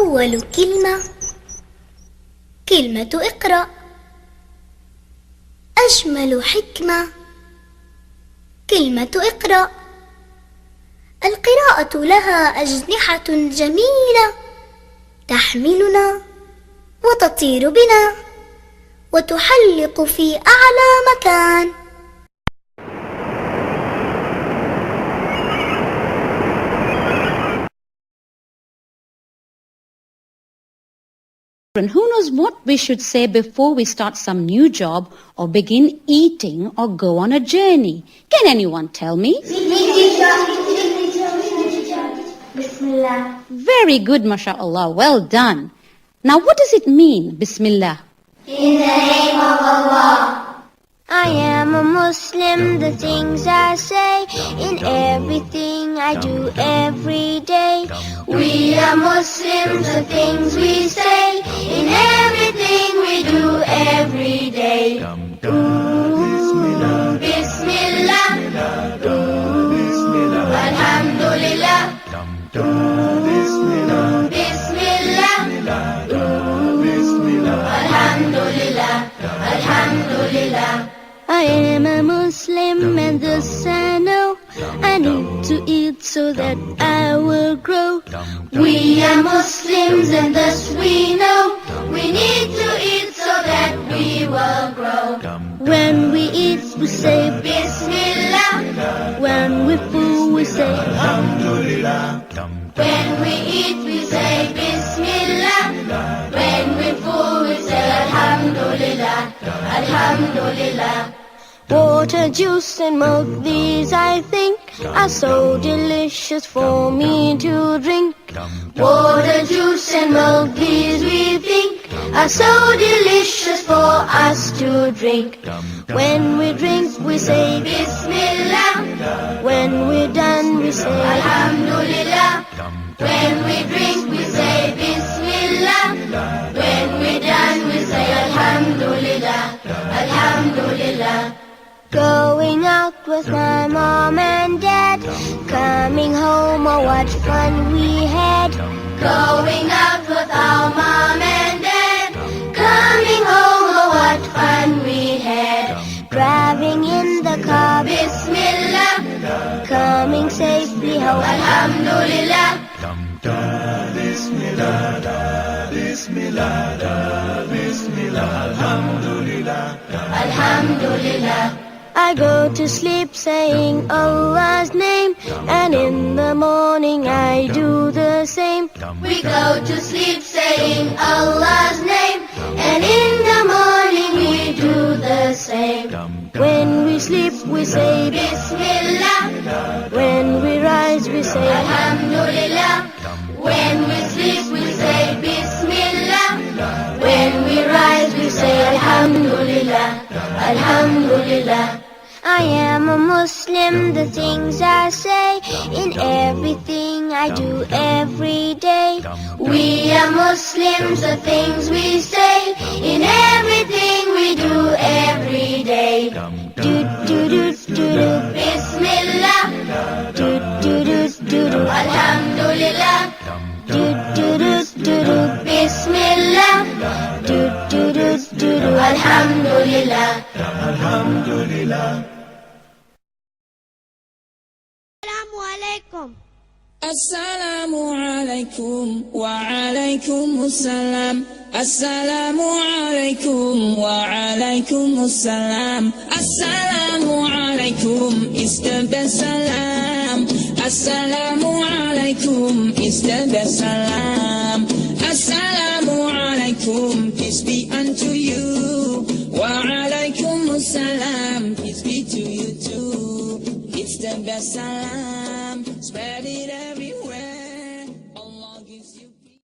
أول كلمة كلمة اقرأ. أجمل حكمة كلمة اقرأ. القراءة لها أجنحة جميلة تحملنا وتطير بنا وتحلق في أعلى مكان. Who knows what we should say before we start some new job or begin eating or go on a journey? Can anyone tell me? Bismillah. Very good, mashallah. Well done. Now what does it mean, Bismillah? In the name of Allah. I am a Muslim, the things I say, in everything I do every day. We are Muslims, the things we say, in everything we do every day. Bismillah, Bismillah, Alhamdulillah, Bismillah, Bismillah, Alhamdulillah, Alhamdulillah. I am a Muslim and thus I know I need to eat so that I will grow. We are Muslims and thus we know we need to eat so that we will grow. When we eat we say Bismillah. when we fool we say Alhamdulillah. When we eat we say Bismillah. When we fool we say Alhamdulillah. Alhamdulillah. water, juice and milk, these I think are so delicious for me to drink. Water, juice and milk, these we think are so delicious for us to drink. When we drink we say Bismillah. when we're done we say Alhamdulillah. When we drink we say Bismillah. When we're done we say Alhamdulillah. Alhamdulillah. Going out with my mom and dad, coming home, oh what fun we had. Going out with our mom and dad, coming home, oh what fun we had. Driving in the car, Bismillah. coming safely home. Alhamdulillah. Alhamdulillah. I go to sleep saying Allah's name, and in the morning I do the same. We go to sleep saying Allah's name, and in the morning we do the same. When we sleep we say Bismillah. when we rise we say Alhamdulillah. When we sleep we say Bismillah. When we rise we say Alhamdulillah. Alhamdulillah. I am a Muslim, the things I say, in everything I do every day. We are Muslims, the things we say, in everything we do every day. Do do do do do, Bismillah. do do do do do, Alhamdulillah. do do do do do, Bismillah. do do do do do, Alhamdulillah. Assalamu alaikum wa alaikum assalam. Assalamu alaikum wa alaikum assalam. Assalamu alaikum is the best salam. Assalamu alaikum is the best salam. Assalamu alaikum, peace be unto you. Wa alaikum assalam, peace be to you too. It's the best salam, spread it